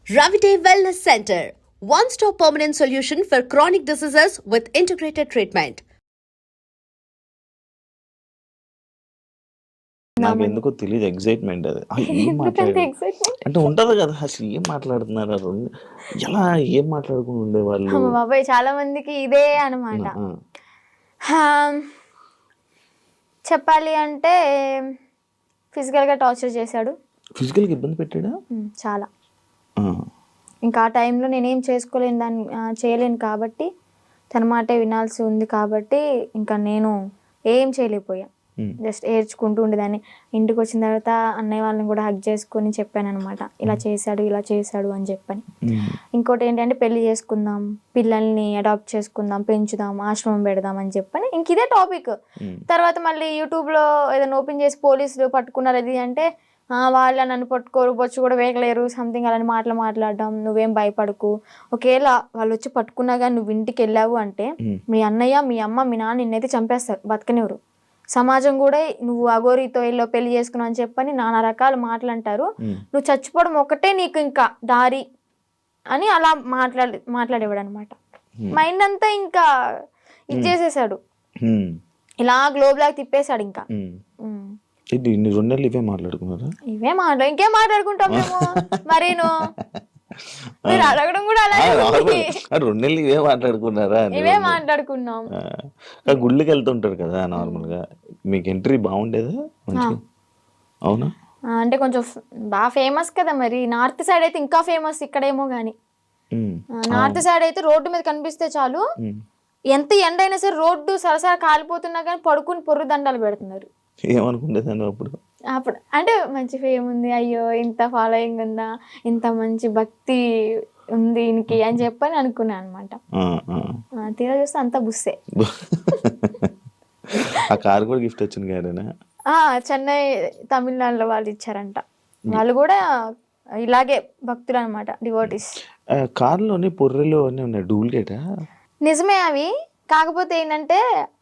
Ravite Wellness Center, one-stop permanent solution for chronic diseases with integrated treatment. నాకెందుకో తెలియదు excitement అది ఏం మాట్లాడారు అంటే ఉంటది కదా అసలు ఏం మాట్లాడుతున్నారు రెండు ఎలా ఏం మాట్లాడుకుని ఉండేవాళ్ళు బాబాయ్ చాలా మందికి ఇదే అనమాట. చెప్పాలి అంటే ఫిజికల్గా టార్చర్ చేశాడు, ఫిజికల్గా ఇబ్బంది పెట్టాడా చాలా. ఇంకా ఆ టైంలో నేనేం చేసుకోలేను, దాన్ని చేయలేను కాబట్టి తన మాటే వినాల్సి ఉంది కాబట్టి ఇంకా నేను ఏం చేయలేకపోయా. జస్ట్ ఏడ్చుకుంటూ ఉండేదాన్ని. ఇంటికి వచ్చిన తర్వాత అన్నయ్య వాళ్ళని కూడా హగ్ చేసుకొని చెప్పాను అనమాట, ఇలా చేశాడు అని చెప్పని. ఇంకోటి ఏంటంటే పెళ్లి చేసుకుందాం, పిల్లల్ని అడాప్ట్ చేసుకుందాం, పెంచుదాం, ఆశ్రమం పెడదాం అని చెప్పని ఇంక ఇదే టాపిక్. తర్వాత మళ్ళీ యూట్యూబ్లో ఏదైనా ఓపెన్ చేసి పోలీసులు పట్టుకున్నారు అది అంటే వాళ్ళ నన్ను పట్టుకోరు, బొచ్చు కూడా వేయలేరు, సంథింగ్ అలాంటి మాటలు మాట్లాడడం. నువ్వేం భయపడకు, ఒకవేళ వాళ్ళు వచ్చి పట్టుకున్నా కానీ నువ్వు ఇంటికి వెళ్ళావు అంటే మీ అన్నయ్య, మీ అమ్మ, మీ నాన్న నిన్నైతే చంపేస్తారు, బతకనివ్వరు. సమాజం కూడా నువ్వు అఘోరితో వెళ్ళో పెళ్లి చేసుకున్నావు అని చెప్పని నానా రకాల మాటలు అంటారు. నువ్వు చచ్చిపోవడం ఒకటే నీకు ఇంకా దారి అని అలా మాట్లాడేవాడు అనమాట. మైండ్ అంతా ఇంకా ఇచ్చేసేసాడు, ఇలా గ్లోబ్ లాగా తిప్పేశాడు. ఇంకా ఇవే మాట్లాడుకున్నారా? ఇంకేం మాట్లాడుకుంటాం మేము. మరేను మీరు అడగడం కూడా అలాగే, 2 నెలలు ఇవే మాట్లాడుకున్నారా? ఇవే మాట్లాడుకున్నాం. గుళ్ళకి వెళ్తుంటారు కదా నార్మల్ గా, మీకు ఎంట్రీ బాగుండేదా? అవునా? అంటే కొంచెం బాగా ఫేమస్ కదా, మరి నార్త్ సైడ్ అయితే ఇంకా ఫేమస్, ఇక్కడేమో గానీ నార్త్ సైడ్ అయితే రోడ్డు మీద కనిపిస్తే చాలు, ఎంత ఎండ అయినా సరే రోడ్డు సరసర కాలిపోతున్నా కానీ పడుకుని పొర్రు దండాలు పెడుతున్నారు. ఏమనుకుంటేదాన్ని అప్పుడు అంటే మంచి ఫేమ్ ఉంది, అయ్యో ఇంత ఫాలోయింగ్ ఉందా, ఇంత మంచి భక్తి ఉంది దీనికి అని చెప్పని అనుకున్నాను అనమాట. తీరా చూస్తే అంతా బుస్సే. ఆ కారు కూడా గిఫ్ట్ వచ్చింది గారేనా? చెన్నై తమిళనాడులో వాళ్ళు ఇచ్చారంట. వాళ్ళు కూడా ఇలాగే భక్తులు అనమాట, డివోటీస్. కారులోని పొర్రెలు అన్నీ ఉన్నాయి, డూప్లికేటా? నిజమే అవి. కాకపోతే ఏంటంటే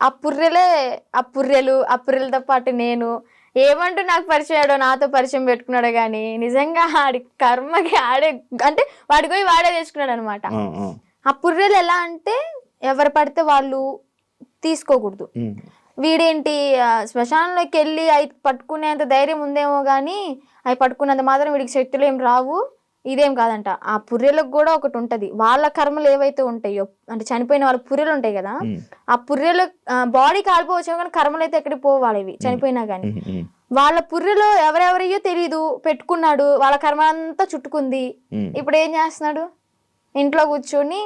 ఆ పుర్రెలతో పాటు నేను ఏమంటూ నాకు పరిచయాడో, నాతో పరిచయం పెట్టుకున్నాడో కానీ నిజంగా ఆడి కర్మకి ఆడే అంటే వాడికి పోయి వాడే తెచ్చుకున్నాడు అనమాట. ఆ పుర్రెలు ఎలా అంటే ఎవరు పడితే వాళ్ళు తీసుకోకూడదు. వీడేంటి శ్మశానంలోకి వెళ్ళి అవి పట్టుకునేంత ధైర్యం ఉందేమో కానీ అవి పట్టుకున్నంత మాత్రం వీడికి శక్తులు ఏం రావు. ఇదేం కాదంట, ఆ పుర్రెలకు కూడా ఒకటి ఉంటది. వాళ్ళ కర్మలు ఏవైతే ఉంటాయో, అంటే చనిపోయిన వాళ్ళ పుర్రెలు ఉంటాయి కదా, ఆ పుర్రెలు బాడీ కాలిపోవచ్చు కానీ కర్మలు అయితే ఎక్కడికి పోవాలి చనిపోయినా కానీ. వాళ్ళ పుర్రెలో ఎవరెవరయ్యో తెలీదు, పెట్టుకున్నాడు, వాళ్ళ కర్మ అంతా చుట్టుకుంది. ఇప్పుడు ఏం చేస్తున్నాడు, ఇంట్లో కూర్చొని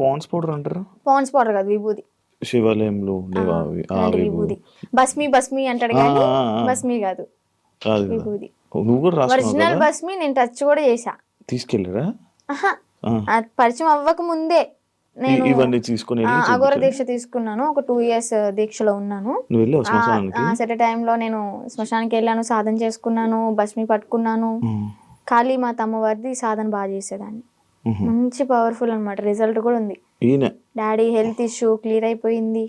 పాండ్స్ పౌడర్ కాదు, విభూది. శివాలయంలో విభూది భస్మి అంటాడు కానీ భస్మి కాదు, విభూది. ఒరిజినల్ బస్మి నేను టచ్ కూడా చేసా. తీసుకెళ్ళరా? పరిచయం అవ్వక ముందే నేను ఇవన్నీ తీసుకుని అఘోర దీక్ష తీసుకున్నాను. ఒక 2 years దీక్షలో ఉన్నాను. సెట్ టైంలో నేను శ్మశానానికి వెళ్ళాను, సాధన చేసుకున్నాను, భస్మి పట్టుకున్నాను. కాళీమాత అమ్మవారిది సాధన బాగా చేసేదాన్ని, మంచి పవర్ఫుల్ అనమాట. రిజల్ట్ కూడా ఉంది. డాడీ హెల్త్ ఇష్యూ క్లియర్ అయిపోయింది.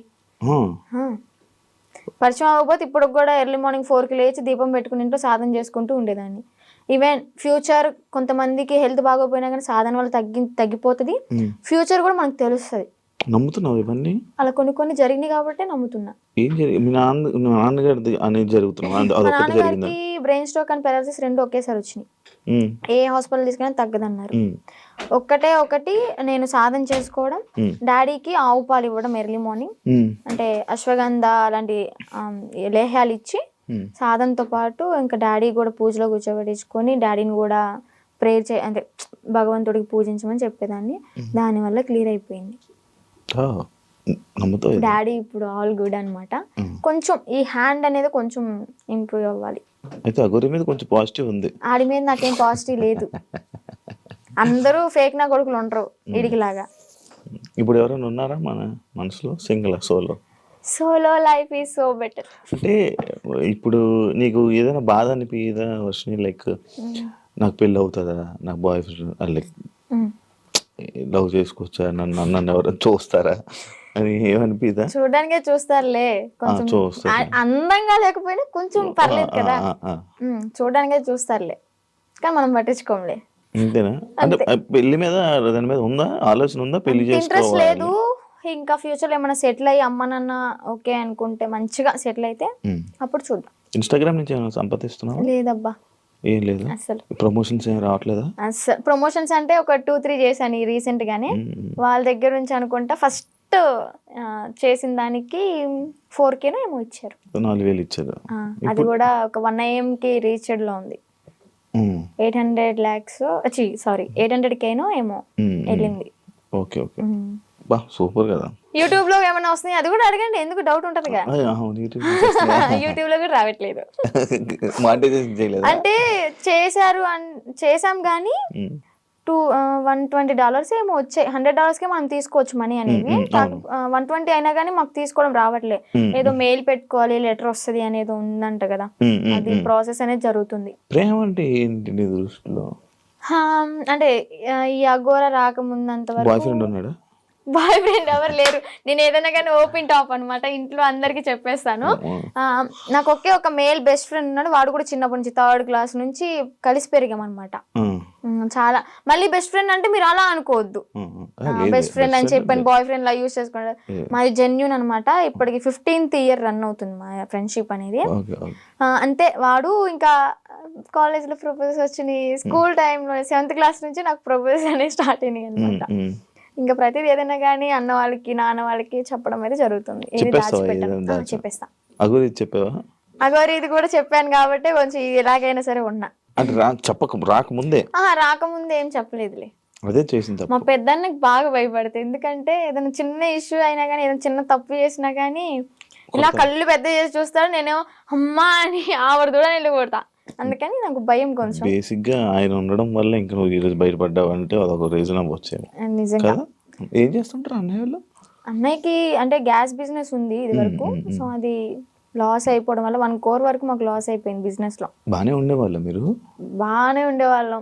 పరిచయం అవ్వకపోతే ఇప్పుడు కూడా ఎర్లీ మార్నింగ్ 4కి లేచి దీపం పెట్టుకుని ఇంట్లో సాధన చేసుకుంటూ ఉండేదాన్ని. ఈవెన్ ఫ్యూచర్ కొంతమందికి హెల్త్ బాగోపోయినా కానీ సాధన వల్ల తగ్గిపోతుంది. ఫ్యూచర్ కూడా మనకు తెలుస్తుంది. నమ్ముతున్నావు ఇవన్నీ? అలా కొన్ని జరిగినాయి కాబట్టి నమ్ముతున్నా. నాన్నగారికి బ్రెయిన్ స్ట్రోక్ అండ్ పారాలిసిస్ 2 ఒకేసారి వచ్చినాయి. ఏ హాస్పిటల్ తీసుకున్నా తగ్గదన్నారు. ఒకటి నేను సాధన చేసుకోవడం, డాడీకి ఆవు పాలు ఇవ్వడం ఎర్లీ మార్నింగ్, అంటే అశ్వగంధ అలాంటి లేహ్యాలు ఇచ్చి సాధనతో పాటు ఇంకా డాడీ కూడా పూజలో కూర్చోబెట్టించుకొని డాడీని కూడా ప్రేయర్ అంటే భగవంతుడికి పూజించమని చెప్పేదాన్ని. దానివల్ల క్లియర్ అయిపోయింది. డాడీ ఇప్పుడు ఆల్ గుడ్ అనమాట. కొంచెం ఈ హ్యాండ్ అనేది కొంచెం ఇంప్రూవ్ అవ్వాలి. అయితే అఘోరి మీద కొంచెం పాజిటివ్ ఉంది, ఆడి మీద నాకేం పాజిటివ్ లేదు. అందరూ ఫేక్ నా కొడుకులు ఉండరు వీడికి లాగా. ఇప్పుడు ఎవరైనా ఉన్నారా మన మనసులో? Single solo life is so better. అంటే ఇప్పుడు నీకు ఏదైనా బాధ అనిపించదా వర్షిని, లైక్ నాకు పెళ్ళి అవుతుందా, నాకు బాయ్ ఫ్రెండ్ లైక్ లవ్ చేసుకోవచ్చా, నన్ను ఎవరైనా చూస్తారా అని ఏమనిపిదా? చూడడానికే చూస్తారులే, కొంచెం అందంగా లేకపోయినా కొంచెం పర్లేదు కదా, చూడడానికే చూస్తారులే. కానీ మనం పట్టించుకోంలే. అంతేనా? అంటే పెళ్లి మీద దాని మీద ఉందా ఆలోచన, ఉందా పెళ్లి ఇంట్రెస్ట్ చేసుకోవాలి? లేదు. ఇంకా ఫ్యూచర్ లో ఏమైనా సెటిల్ అయ్యి అమ్మ నాన్న ఓకే అనుకుంటే మంచిగా సెటిల్ అయితే అప్పుడు చూద్దాం. ఇన్స్టాగ్రామ్ నుంచి ఏమైనా సంపాదిస్తున్నావా? లేదబ్బా, ఏం లేదు. అసలు ప్రమోషన్స్ ఏం రావట్లేదా? అసలు ప్రమోషన్స్ అంటే ఒక 2-3 చేశాను రీసెంట్ గానే. వాళ్ళ దగ్గర నుంచి అనుకుంటా ఫస్ట్ చేసిన దానికి 4K ఏమో ఇచ్చారు. 4,000 ఇచ్చారు. అది కూడా ఒక 1 AM కి రీచ్డ్ లో ఉంది. 800 lakhs 800K ఏమో వెళ్ళింది. ఓకే ఓకే, బా సూపర్ కదా. యూట్యూబ్ లో ఏమైనా వస్తున్నాయి అది కూడా అడగండి, ఎందుకు డౌట్ ఉంటది కదా. యూట్యూబ్ లో కూడా రావట్లేదు. అంటే చేసాం కానీ $120 ఏమో వచ్చాయి. $100 మనం తీసుకోవచ్చు మనీ అనేవి. 120 అయినా కానీ మాకు తీసుకోవడం రావట్లే. ఏదో మెయిల్ పెట్టుకోవాలి, లెటర్ వస్తుంది అనేది ఉందంట కదా, అది ప్రాసెస్ అనేది జరుగుతుంది. ప్రేమ అంటే ఏంటి నీ దృష్టిలో? అంటే ఈ అఘోరా రాకముందంత వరకు బాయ్ ఫ్రెండ్ ఎవరు లేరు. నేను ఏదైనా కానీ ఓపెన్ టాప్ అనమాట, ఇంట్లో అందరికి చెప్పేస్తాను. నాకు ఒక మేల్ బెస్ట్ ఫ్రెండ్ ఉన్నాడు. వాడు కూడా చిన్నప్పటి నుంచి 3rd class నుంచి కలిసి పెరిగామన్నమాట. చాలా మళ్ళీ బెస్ట్ ఫ్రెండ్ అంటే మీరు అలా అనుకోవద్దు, బెస్ట్ ఫ్రెండ్ అని చెప్పాను బాయ్ ఫ్రెండ్ లా యూజ్ చేసుకుంటారు. మాది జెన్యూన్ అనమాట. ఇప్పటికి 15th year రన్ అవుతుంది మా ఫ్రెండ్షిప్ అనేది. అంతే. వాడు ఇంకా కాలేజ్ లో ప్రపోజల్స్ వచ్చినాయి. స్కూల్ టైంలో 7th class నుంచి నాకు ప్రపోజల్స్ అనేవి స్టార్ట్ అయినాయి అనమాట. ఇంకా ప్రతిదీ ఏదైనా కానీ అన్న వాళ్ళకి నాన్న వాళ్ళకి చెప్పడం అయితే జరుగుతుంది. చెప్పేస్తా. అగోరి ఇది కూడా చెప్పాను కాబట్టి కొంచెం ఎలాగైనా సరే ఉన్నా. రాకముందే ఏం చెప్పలేదులే. అదే చేసింది. మా పెద్దన్నకి బాగా భయపడతాయి. ఎందుకంటే ఏదైనా చిన్న ఇష్యూ అయినా కానీ, ఏదైనా చిన్న తప్పు చేసినా కానీ ఇలా కళ్ళు పెద్ద చేసి చూస్తాడు. నేనేమో అమ్మా అని ఆవిడ కూడా వెళ్ళిపోతా. అందుకని నాకు భయం కొంచెం. బేసిక్ గా ఆయన ఉండడం వల్ల ఇంకా నువ్వు ఈరోజు బయటపడ్డావు అంటే అదొక రీజన్ అవ్వచ్చు. నిజంగా. ఏం చేస్తుంటారు అన్నయ్య వాళ్ళు? అన్నయ్యకి అంటే గ్యాస్ బిజినెస్ ఉంది ఇది వరకు. సో అది లాస్ అయిపోవడం వల్ల 1 crore వరకు మాకు లాస్ అయిపోయింది బిజినెస్ లో. బానే ఉండేవాళ్ళం మీరు? బానే ఉండేవాళ్ళం.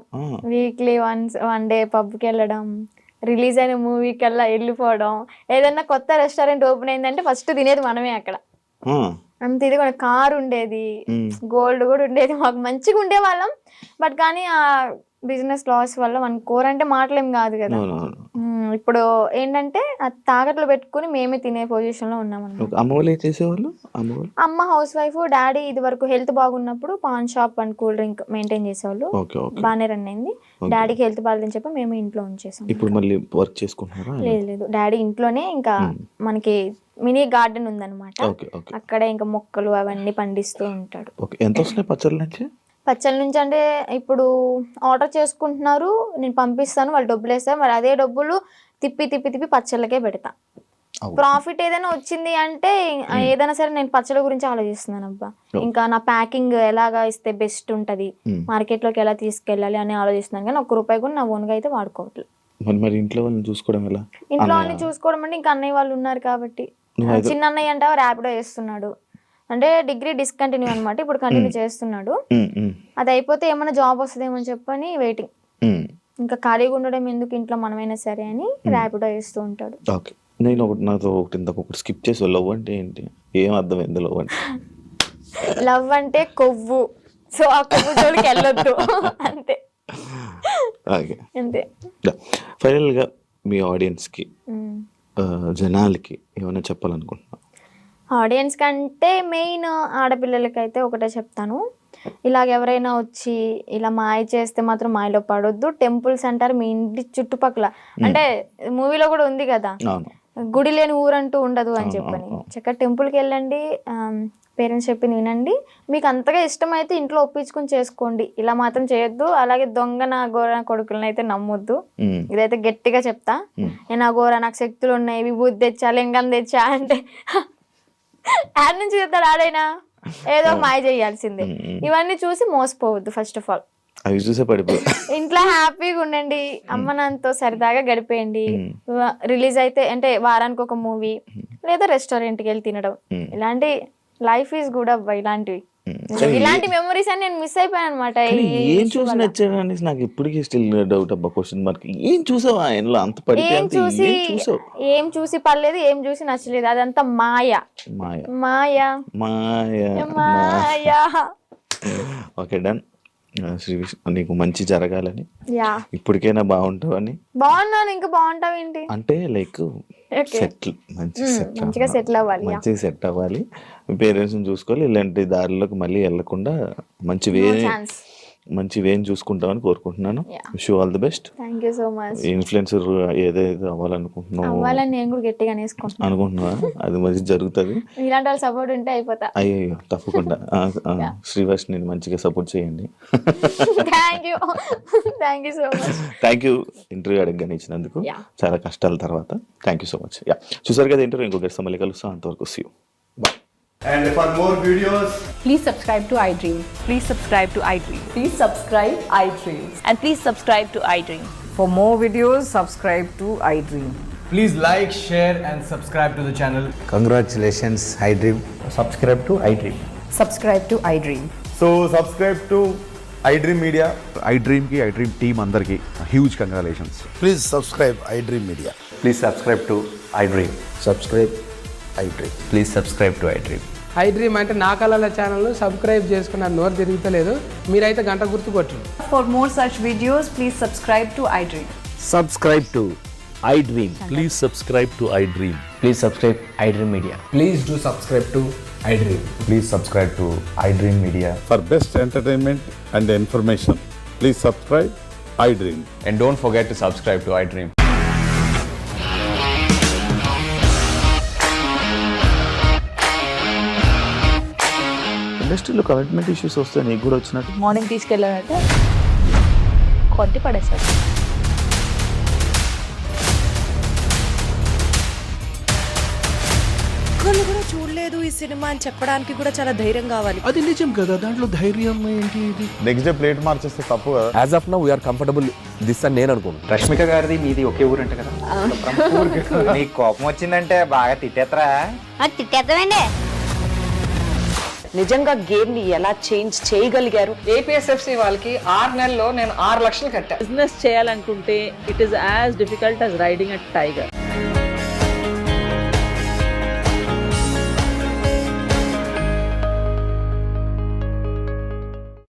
వీక్లీ వన్ డే పబ్కి వెళ్ళడం, రిలీజ్ అయిన మూవీకి వెళ్ళిపోవడం. ఏదన్నా కొత్త రెస్టారెంట్ ఓపెన్ అయిందంటే ఫస్ట్ తినేది మనమే అక్కడ. అంత ఇది కూడా కార్ ఉండేది, గోల్డ్ కూడా ఉండేది. మాకు మంచిగా ఉండేవాళ్ళం. బట్ కానీ ఆ బిజినెస్ లాస్ వల్ల 1 crore అంటే మాటలేం కాదు కదా. ఇప్పుడు ఏంటంటే తాకట్లు పెట్టుకుని మేమే తినే పొజిషన్ లో ఉన్నాం అన్నమాట. అమ్మ హౌస్ వైఫ్, డాడీ ఇది వరకు హెల్త్ బాగున్నప్పుడు pan shop and cool drink maintain చేసేవాళ్ళు. బాగానే రన్ అయింది. డాడీకి హెల్త్ బాగాలేదని చెప్పి మేము ఇంట్లో ఉంచేసాం. లేదు, డాడీ ఇంట్లోనే ఇంకా మనకి మినీ గార్డెన్ ఉందన్నమాట. అక్కడే ఇంకా మొక్కలు అవన్నీ పండిస్తూ ఉంటాడు. పచ్చళ్ళ నుంచి అంటే ఇప్పుడు ఆర్డర్ చేసుకుంటున్నారు, నేను పంపిస్తాను, వాళ్ళు డబ్బులు వేస్తారు. మరి అదే డబ్బులు తిప్పి పచ్చళ్ళకే పెడతా. ప్రాఫిట్ ఏదైనా వచ్చింది అంటే ఏదైనా సరే నేను పచ్చళ్ళ గురించి ఆలోచిస్తున్నాను అబ్బా. ఇంకా నా ప్యాకింగ్ ఎలాగా ఇస్తే బెస్ట్ ఉంటది, మార్కెట్ లోకి ఎలా తీసుకెళ్ళాలి అని ఆలోచిస్తున్నాను. కానీ ₹1 కూడా నా ఓన్ గా అయితే వాడుకోవట్లేదు. ఇంట్లో వాళ్ళని చూసుకోవడం అంటే ఇంకా అన్నయ్య వాళ్ళు ఉన్నారు కాబట్టి. చిన్న అన్నయ్య అంటే ర్యాపిడో చేస్తున్నాడు. అంటే డిగ్రీ డిస్కంటిన్యూ అనమాట, ఇప్పుడు కంటిన్యూ చేస్తున్నాడు. అది అయిపోతే ఏమైనా జాబ్ వస్తుందేమో చెప్పని వెయిటింగ్. ఇంకా ఖాళీగా ఉండడం ఎందుకు ఇంట్లో, మనమైనా సరే అని ర్యాపిడో చేస్తూ ఉంటాడు. నేను ఒకటి స్కిప్ చేసి, లవ్ అంటే ఏంటి, ఏం అర్థమైంది లవ్ అంటే? లవ్ అంటే కొవ్వు. సో ఆ కొవ్వు జోలికి వెళ్ళొద్దు అంతే. అంతే. ఫైనల్ గా మీ ఆడియన్స్ కి, జనాలకి ఏమైనా చెప్పాలనుకుంటున్నా? ఆడియన్స్ కంటే మెయిన్ ఆడపిల్లలకి అయితే ఒకటే చెప్తాను, ఇలాగ ఎవరైనా వచ్చి ఇలా మాయ చేస్తే మాత్రం మాయలో పడొద్దు. టెంపుల్స్ అంటారు మీ ఇంటి చుట్టుపక్కల, అంటే మూవీలో కూడా ఉంది కదా, గుడి లేని ఊరంటూ ఉండదు అని చెప్పని. చక్కగా టెంపుల్కి వెళ్ళండి, పేరెంట్స్ చెప్పింది వినండి. మీకు అంతగా ఇష్టమైతే ఇంట్లో ఒప్పించుకుని చేసుకోండి, ఇలా మాత్రం చేయొద్దు. అలాగే దొంగ నా గోర కొడుకులను అయితే నమ్మొద్దు. ఇదైతే గట్టిగా చెప్తా. నేను ఆ గోర నాకు శక్తులు ఉన్నాయి, విభూతి తెచ్చా, లింగం తెచ్చా అంటే యాడ్ నుంచి చెప్తాడు ఆడైనా, ఏదో మాయ చేయాల్సిందే. ఇవన్నీ చూసి మోసపోవద్దు. ఫస్ట్ ఆఫ్ ఆల్ ఇంట్లో హ్యాపీగా ఉండండి, అమ్మ నాన్నతో సరదాగా గడిపేయండి. రిలీజ్ అయితే అంటే వారానికి ఒక మూవీ లేదా రెస్టారెంట్కి వెళ్ళి తినడం, ఇలాంటి లైఫ్ ఈజ్ గుడ్ అబ్బా. ఇలాంటి మెమరీస్ అని నేను మిస్ అయిపోయాను అనమాట. ఏం చూసి నచ్చాడని నాకు ఇప్పటికీ స్టిల్ డౌట్ అబ్బా, క్వశ్చన్ మార్క్. ఏం చూసావు ఆయనలో అంత పడితే? ఏం చూసి పర్లేదు, ఏం చూసి నచ్చలేదు, అదంతా మాయ మాయ మాయ మాయ. Okay, done. శ్రీ విష్ణు నీకు మంచి జరగాలని, యా ఇప్పటికైనా బాగుంటావని. బాగున్నాను, ఇంకా బాగుంటావు ఏంటి అంటే లైక్ Okay. సెటిల్ మంచిగా settle అవ్వాలి, yeah. మంచిగా సెట్ అవ్వాలి, పేరెంట్స్ని చూసుకోవాలి, ఇలాంటి దారిలోకి మళ్ళీ వెళ్ళకుండా మంచి ఛాన్స్. మంచి వేని చూసుకుంటామని కోరుకుంటున్నాను. Yeah. Wish you all the best. Thank you so much. Influencer ఏదైతే అవ్వాలనుకుంటున్నావు అవ్వాలని నేను కూడా గట్టిగా నేర్చుకుంటున్నాను. అనుకుంటున్నావా, అది మంచి జరుగుతుంది. ఇలాంటి వాళ్ళ సపోర్ట్ ఉంటే అయిపోతా. అయ్యో తప్పకుండా శ్రీవాష్ నేను మంచిగా సపోర్ట్ చేయండి. Thank you so much. Thank you interview అడగగానే ఇచ్చినందుకు. Yeah. చాలా కష్టాల తర్వాత thank you so much. Yeah చూసారు కదా ఇంటర్వ్యూ, ఇంకో గెస్ట్ మళ్ళీ కలుస్తాం. అంతవరకు see you. Bye. And for more videos, Please subscribe to iDream. Please subscribe to iDream. Please subscribe iDream. And please subscribe to iDream. For more videos, subscribe to iDream. please like, share, and subscribe to the channel. Congratulations, iDream. subscribe to iDream. Subscribe to iDream. So subscribe to iDream Media. iDream ki iDream team andarki huge congratulations. Please subscribe iDream Media. Please subscribe to iDream. Subscribe iDream. Please subscribe to iDream. iDream అంటే నా కళల channel subscribe చేసుకున్నారు, నోరు తిరుగుతలేదు, మీరైతే గంట గుర్తు కొట్టండి. For more such videos, please subscribe to iDream. Subscribe to iDream. Please subscribe to iDream. Please subscribe iDream Media. Please do subscribe to iDream. Please subscribe to iDream Media. For best entertainment and information, please subscribe iDream. And don't forget to subscribe to iDream. ఇండస్ట్రీలో commitment issues వస్తే నీకు కూడా వచ్చినట్టు. Morning తీసుకెళ్ళాలంటే కొట్టి పడేశారు. ఒక్కళ్ళు కూడా చూడలేదు ఈ సినిమా అని చెప్పడానికి కూడా చాలా ధైర్యం కావాలి. అది నిజం కదా, దాంట్లో ధైర్యం ఏంటి? ఇది నెక్స్ట్ డే ప్లేట్ మార్చేస్తే తప్పు కదా. As of now, we are comfortable this అని నేను అనుకుంటున్నాను. రష్మిక గారిది మీది ఒకే ఊరు అంట కదా. నీకు కోపం వచ్చిందంటే బాగా తిట్టేత్తరా? తిట్టేద్దామండి. నిజంగా గేమ్ ని ఎలా చేంజ్ చేయగలిగారు? ఏపీఎస్ఎఫ్సి వాళ్ళకి 6 నెలల్లో నేను 6 లక్షలు కట్టా. బిజినెస్ చేయాలనుకుంటే it is as difficult as riding a tiger.